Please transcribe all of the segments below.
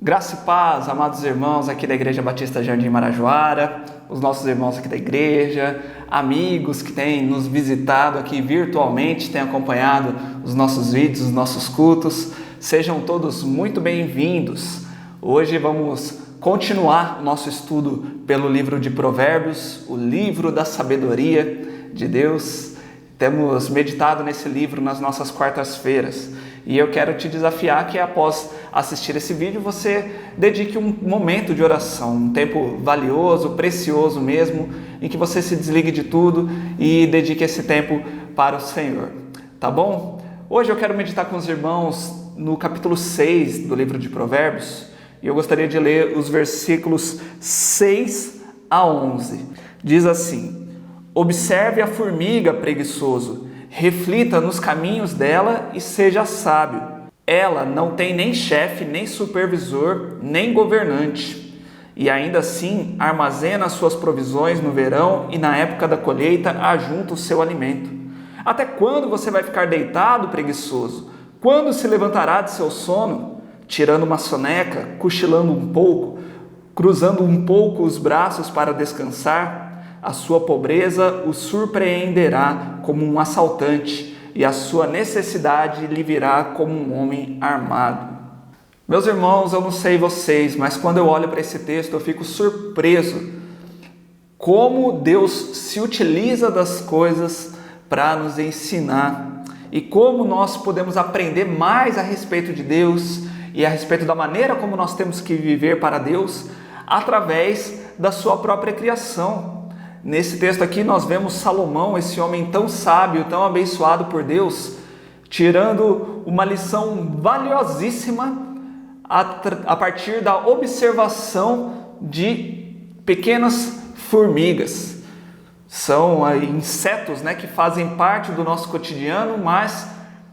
Graça e paz, amados irmãos aqui da Igreja Batista Jardim Marajoara, os nossos irmãos aqui da igreja, amigos que têm nos visitado aqui virtualmente, têm acompanhado os nossos vídeos, os nossos cultos, sejam todos muito bem-vindos. Hoje vamos continuar o nosso estudo pelo livro de Provérbios, o livro da sabedoria de Deus. Temos meditado nesse livro nas nossas quartas-feiras. E eu quero te desafiar que após assistir esse vídeo, você dedique um momento de oração, um tempo valioso, precioso mesmo, em que você se desligue de tudo e dedique esse tempo para o Senhor, tá bom? Hoje eu quero meditar com os irmãos no capítulo 6 do livro de Provérbios, e eu gostaria de ler os versículos 6 a 11. Diz assim: observe a formiga, preguiçoso, reflita nos caminhos dela e seja sábio. Ela não tem nem chefe, nem supervisor, nem governante. E ainda assim armazena suas provisões no verão e na época da colheita ajunta o seu alimento. Até quando você vai ficar deitado, preguiçoso? Quando se levantará de seu sono? Tirando uma soneca, cochilando um pouco, cruzando um pouco os braços para descansar? A sua pobreza o surpreenderá como um assaltante, e a sua necessidade lhe virá como um homem armado. Meus irmãos, eu não sei vocês, mas quando eu olho para esse texto, eu fico surpreso como Deus se utiliza das coisas para nos ensinar, e como nós podemos aprender mais a respeito de Deus e a respeito da maneira como nós temos que viver para Deus através da sua própria criação. Nesse texto aqui nós vemos Salomão, esse homem tão sábio, tão abençoado por Deus, tirando uma lição valiosíssima a partir da observação de pequenas formigas. São insetos, que fazem parte do nosso cotidiano, mas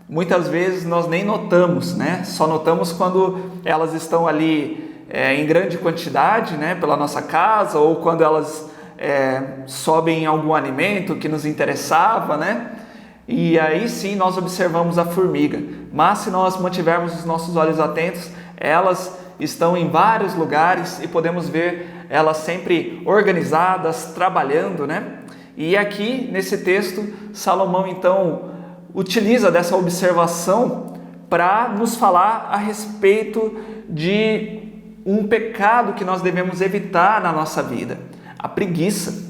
muitas vezes nós nem notamos, Só notamos quando elas estão ali em grande quantidade, pela nossa casa, ou quando elas sobem em algum alimento que nos interessava, E aí sim nós observamos a formiga. Mas se nós mantivermos os nossos olhos atentos, elas estão em vários lugares e podemos ver elas sempre organizadas, trabalhando, E aqui nesse texto, Salomão então utiliza dessa observação para nos falar a respeito de um pecado que nós devemos evitar na nossa vida. A preguiça.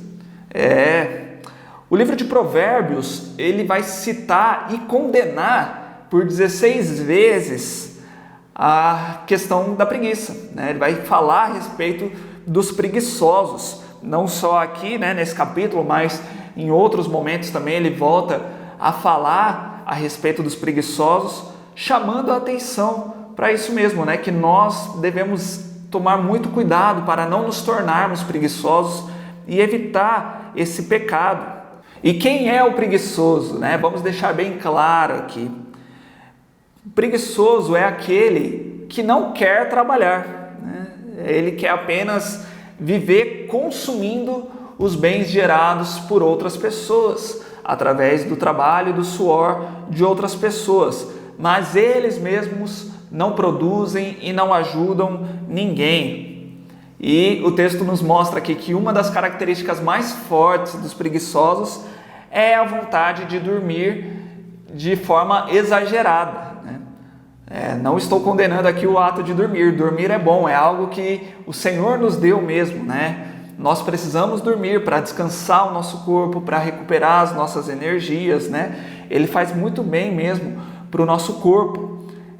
O livro de Provérbios, ele vai citar e condenar por 16 vezes a questão da preguiça, Ele vai falar a respeito dos preguiçosos, não só aqui, nesse capítulo, mas em outros momentos também ele volta a falar a respeito dos preguiçosos, chamando a atenção para isso mesmo, que nós devemos tomar muito cuidado para não nos tornarmos preguiçosos e evitar esse pecado. E quem é o preguiçoso? Vamos deixar bem claro aqui. O preguiçoso é aquele que não quer trabalhar, Ele quer apenas viver consumindo os bens gerados por outras pessoas, através do trabalho e do suor de outras pessoas, mas eles mesmos não produzem e não ajudam ninguém. E o texto nos mostra aqui que uma das características mais fortes dos preguiçosos é a vontade de dormir de forma exagerada. Não estou condenando aqui o ato de dormir. Dormir é bom, é algo que o Senhor nos deu mesmo, Nós precisamos dormir para descansar o nosso corpo, para recuperar as nossas energias, Ele faz muito bem mesmo para o nosso corpo.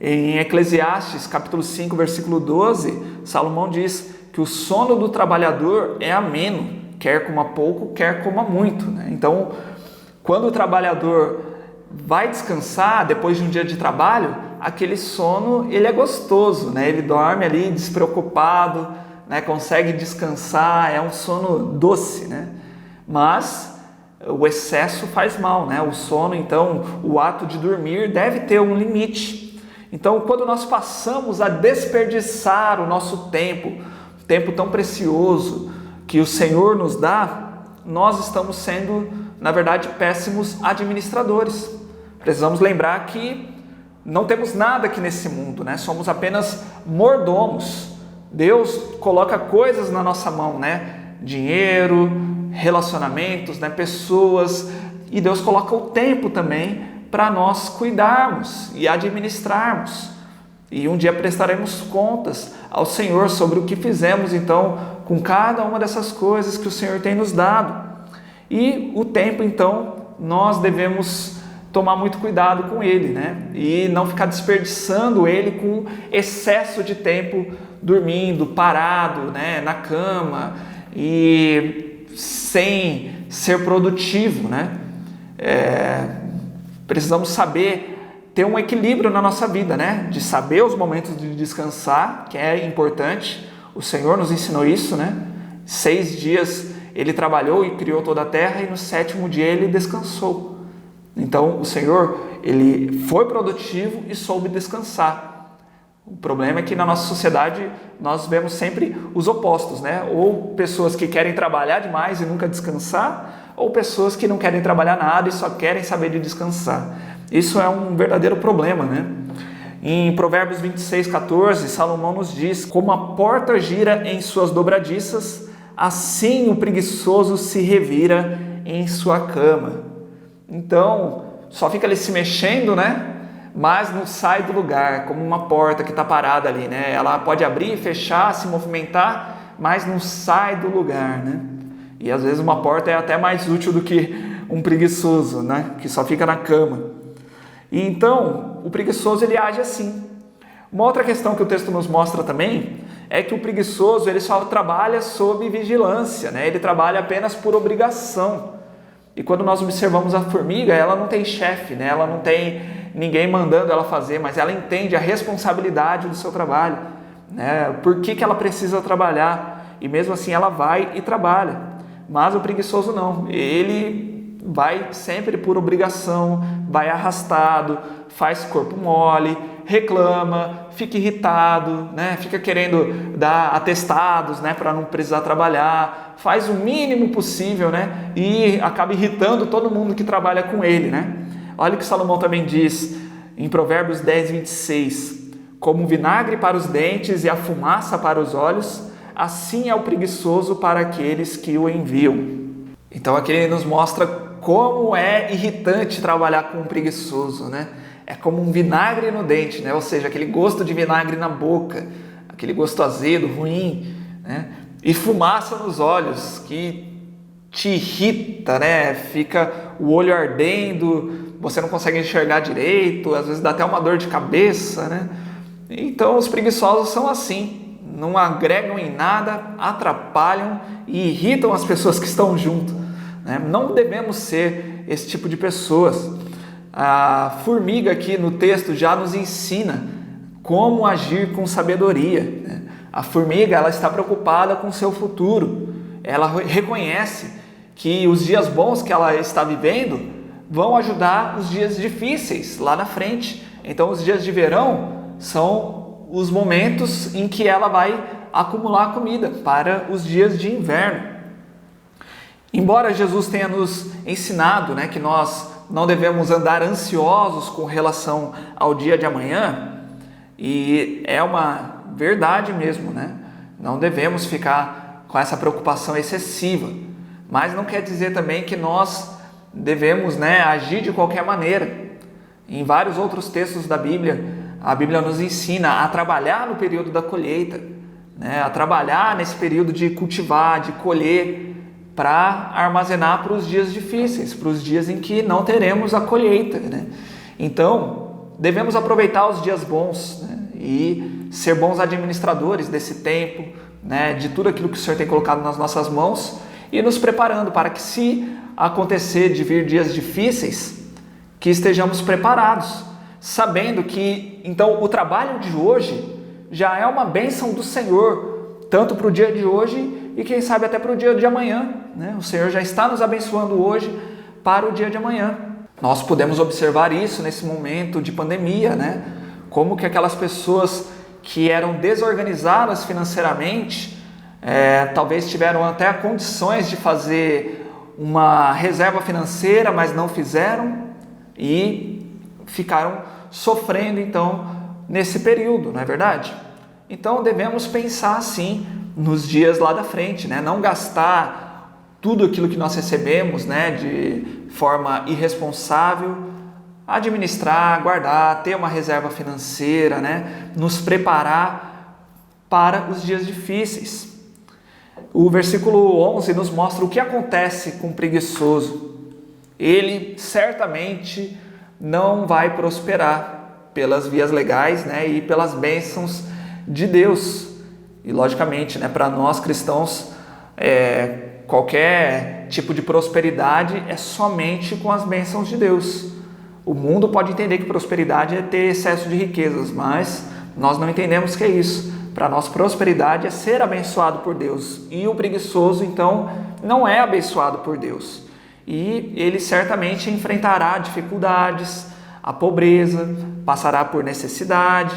Em Eclesiastes, capítulo 5, versículo 12, Salomão diz que o sono do trabalhador é ameno, quer coma pouco, quer coma muito. Então, quando o trabalhador vai descansar depois de um dia de trabalho, aquele sono ele é gostoso, Ele dorme ali despreocupado, consegue descansar, é um sono doce, Mas o excesso faz mal, O sono, então, o ato de dormir deve ter um limite. Então, quando nós passamos a desperdiçar o nosso tempo tão precioso que o Senhor nos dá, nós estamos sendo, na verdade, péssimos administradores. Precisamos lembrar que não temos nada aqui nesse mundo, né? Somos apenas mordomos. Deus coloca coisas na nossa mão, né? Dinheiro, relacionamentos, né? Pessoas, e Deus coloca o tempo também para nós cuidarmos e administrarmos. E um dia prestaremos contas ao Senhor sobre o que fizemos, então, com cada uma dessas coisas que o Senhor tem nos dado. E o tempo, então, nós devemos tomar muito cuidado com ele, né? E não ficar desperdiçando ele com excesso de tempo dormindo, parado, né? Na cama e sem ser produtivo, né? Precisamos saber ter um equilíbrio na nossa vida, né? De saber os momentos de descansar, que é importante. O Senhor nos ensinou isso, né? 6 dias ele trabalhou e criou toda a terra, e no 7º dia ele descansou. Então o Senhor, ele foi produtivo e soube descansar. O problema é que na nossa sociedade nós vemos sempre os opostos, né? Ou pessoas que querem trabalhar demais e nunca descansar, ou pessoas que não querem trabalhar nada e só querem saber de descansar. Isso é um verdadeiro problema, né? Em Provérbios 26:14, Salomão nos diz: como a porta gira em suas dobradiças, assim o preguiçoso se revira em sua cama. Então, só fica ali se mexendo, né? Mas não sai do lugar, como uma porta que está parada ali, né? Ela pode abrir, fechar, se movimentar, mas não sai do lugar, né? E às vezes uma porta é até mais útil do que um preguiçoso, né? Que só fica na cama. E então, o preguiçoso ele age assim. Uma outra questão que o texto nos mostra também é que o preguiçoso ele só trabalha sob vigilância, né? Ele trabalha apenas por obrigação. E quando nós observamos a formiga, ela não tem chefe, né? Ela não tem ninguém mandando ela fazer, mas ela entende a responsabilidade do seu trabalho, né? Por que ela precisa trabalhar? E mesmo assim ela vai e trabalha. Mas o preguiçoso não, ele vai sempre por obrigação, vai arrastado, faz corpo mole, reclama, fica irritado, né? Fica querendo dar atestados, né? Para não precisar trabalhar, faz o mínimo possível, né? E acaba irritando todo mundo que trabalha com ele, né? Olha o que Salomão também diz em Provérbios 10:26: como o vinagre para os dentes e a fumaça para os olhos, assim é o preguiçoso para aqueles que o enviam. Então aqui ele nos mostra como é irritante trabalhar com um preguiçoso, né? É como um vinagre no dente, né? Ou seja, aquele gosto de vinagre na boca, aquele gosto azedo, ruim, né? E fumaça nos olhos, que te irrita, né? Fica o olho ardendo, você não consegue enxergar direito, às vezes dá até uma dor de cabeça, né? Então os preguiçosos são assim, não agregam em nada, atrapalham e irritam as pessoas que estão junto, né? Não devemos ser esse tipo de pessoas. A formiga aqui no texto já nos ensina como agir com sabedoria, né? A formiga ela está preocupada com o seu futuro, ela reconhece que os dias bons que ela está vivendo vão ajudar os dias difíceis lá na frente. Então os dias de verão são os momentos em que ela vai acumular comida para os dias de inverno. Embora Jesus tenha nos ensinado, né, que nós não devemos andar ansiosos com relação ao dia de amanhã, e é uma verdade mesmo, né? Não devemos ficar com essa preocupação excessiva, mas não quer dizer também que nós devemos, né, agir de qualquer maneira. Em vários outros textos da Bíblia, a Bíblia nos ensina a trabalhar no período da colheita, né? A trabalhar nesse período de cultivar, de colher, para armazenar para os dias difíceis, para os dias em que não teremos a colheita, né? Então, devemos aproveitar os dias bons, né? E ser bons administradores desse tempo, né? De tudo aquilo que o Senhor tem colocado nas nossas mãos, e nos preparando para que, se acontecer de vir dias difíceis, que estejamos preparados, sabendo que então o trabalho de hoje já é uma bênção do Senhor, tanto para o dia de hoje e quem sabe até para o dia de amanhã, né? O Senhor já está nos abençoando hoje para o dia de amanhã. Nós podemos observar isso nesse momento de pandemia, né? Como que aquelas pessoas que eram desorganizadas financeiramente, talvez tiveram até condições de fazer uma reserva financeira, mas não fizeram e ficaram sofrendo então nesse período, não é verdade? Então devemos pensar assim nos dias lá da frente, né? Não gastar tudo aquilo que nós recebemos, né, de forma irresponsável, administrar, guardar, ter uma reserva financeira, né, nos preparar para os dias difíceis. O versículo 11 nos mostra o que acontece com o preguiçoso. Ele certamente não vai prosperar pelas vias legais, né, e pelas bênçãos de Deus. E logicamente, né, para nós cristãos, qualquer tipo de prosperidade é somente com as bênçãos de Deus. O mundo pode entender que prosperidade é ter excesso de riquezas, mas nós não entendemos que é isso. Para nós, prosperidade é ser abençoado por Deus. E o preguiçoso, então, não é abençoado por Deus. E ele certamente enfrentará dificuldades, a pobreza, passará por necessidade.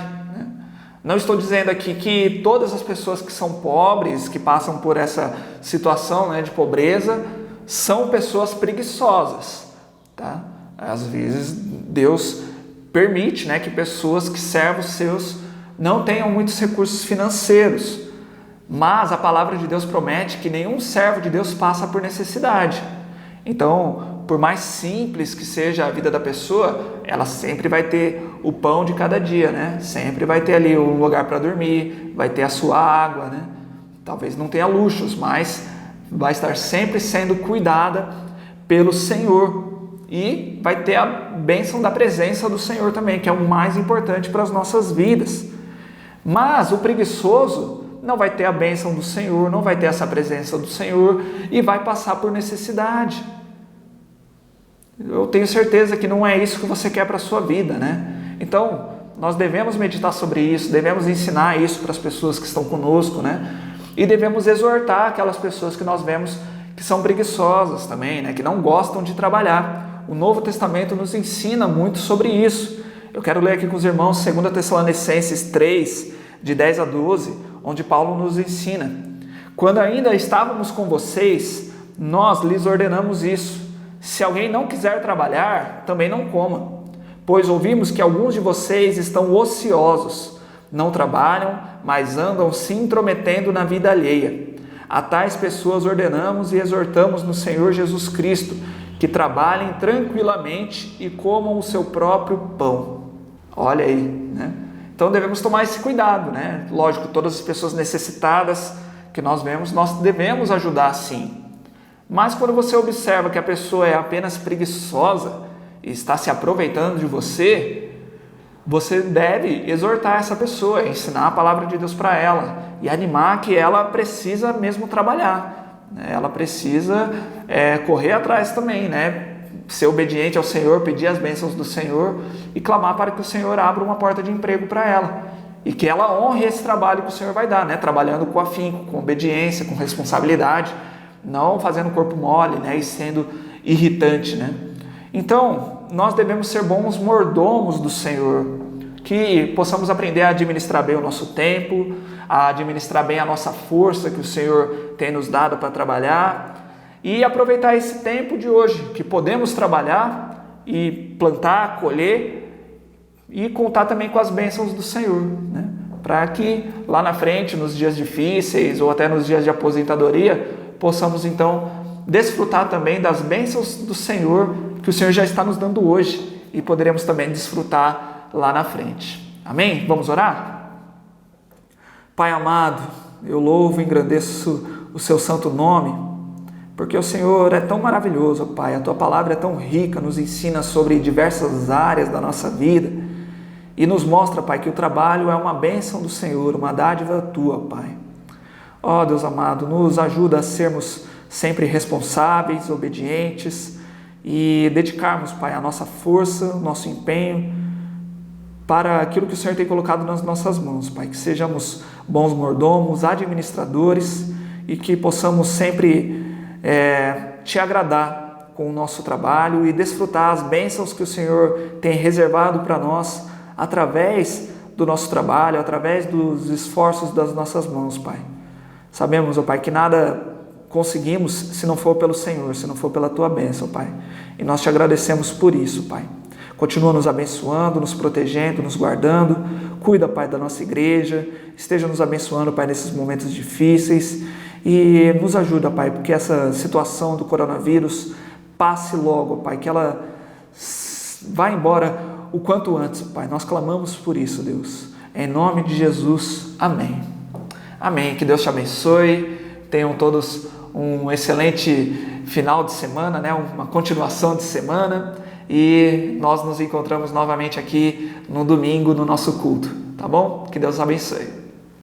Não estou dizendo aqui que todas as pessoas que são pobres, que passam por essa situação, né, de pobreza, são pessoas preguiçosas, tá? Às vezes Deus permite, né, que pessoas, que servos seus, não tenham muitos recursos financeiros, mas a palavra de Deus promete que nenhum servo de Deus passa por necessidade. Então, por mais simples que seja a vida da pessoa, ela sempre vai ter o pão de cada dia, né? Sempre vai ter ali um lugar para dormir, vai ter a sua água, né? Talvez não tenha luxos, mas vai estar sempre sendo cuidada pelo Senhor. E vai ter a bênção da presença do Senhor também, que é o mais importante para as nossas vidas. Mas o preguiçoso não vai ter a bênção do Senhor, não vai ter essa presença do Senhor e vai passar por necessidade. Eu tenho certeza que não é isso que você quer para a sua vida, né? Então, nós devemos meditar sobre isso, devemos ensinar isso para as pessoas que estão conosco, né? E devemos exortar aquelas pessoas que nós vemos que são preguiçosas também, né? Que não gostam de trabalhar. O Novo Testamento nos ensina muito sobre isso. Eu quero ler aqui com os irmãos 2 Tessalonicenses 3, de 10 a 12, onde Paulo nos ensina: quando ainda estávamos com vocês, nós lhes ordenamos isso. Se alguém não quiser trabalhar, também não coma, pois ouvimos que alguns de vocês estão ociosos, não trabalham, mas andam se intrometendo na vida alheia. A tais pessoas ordenamos e exortamos no Senhor Jesus Cristo que trabalhem tranquilamente e comam o seu próprio pão. Olha aí, né? Então devemos tomar esse cuidado, né? Lógico, todas as pessoas necessitadas que nós vemos, nós devemos ajudar sim. Mas quando você observa que a pessoa é apenas preguiçosa e está se aproveitando de você, você deve exortar essa pessoa, ensinar a palavra de Deus para ela e animar que ela precisa mesmo trabalhar. Ela precisa correr atrás também, né? Ser obediente ao Senhor, pedir as bênçãos do Senhor e clamar para que o Senhor abra uma porta de emprego para ela. E que ela honre esse trabalho que o Senhor vai dar, né? Trabalhando com afinco, com obediência, com responsabilidade, não fazendo corpo mole, né? E sendo irritante, né? Então, nós devemos ser bons mordomos do Senhor, que possamos aprender a administrar bem o nosso tempo, a administrar bem a nossa força que o Senhor tem nos dado para trabalhar e aproveitar esse tempo de hoje, que podemos trabalhar e plantar, colher e contar também com as bênçãos do Senhor, né? Para que lá na frente, nos dias difíceis ou até nos dias de aposentadoria, possamos então desfrutar também das bênçãos do Senhor, que o Senhor já está nos dando hoje e poderemos também desfrutar lá na frente. Amém? Vamos orar? Pai amado, eu louvo e engrandeço o seu santo nome, porque o Senhor é tão maravilhoso, Pai. A tua palavra é tão rica, nos ensina sobre diversas áreas da nossa vida e nos mostra, Pai, que o trabalho é uma bênção do Senhor, uma dádiva tua, Pai. Ó Deus amado, nos ajuda a sermos sempre responsáveis, obedientes e dedicarmos, Pai, a nossa força, o nosso empenho para aquilo que o Senhor tem colocado nas nossas mãos, Pai. Que sejamos bons mordomos, administradores e que possamos sempre Te agradar com o nosso trabalho e desfrutar as bênçãos que o Senhor tem reservado para nós através do nosso trabalho, através dos esforços das nossas mãos, Pai. Sabemos, ó Pai, que nada conseguimos se não for pelo Senhor, se não for pela Tua bênção, Pai. E nós Te agradecemos por isso, Pai. Continua nos abençoando, nos protegendo, nos guardando. Cuida, Pai, da nossa igreja. Esteja nos abençoando, Pai, nesses momentos difíceis. E nos ajuda, Pai, porque essa situação do coronavírus passe logo, Pai, que ela vá embora o quanto antes, Pai. Nós clamamos por isso, Deus. Em nome de Jesus. Amém. Amém. Que Deus te abençoe. Tenham todos um excelente final de semana, né? Uma continuação de semana. E nós nos encontramos novamente aqui no domingo no nosso culto, tá bom? Que Deus abençoe.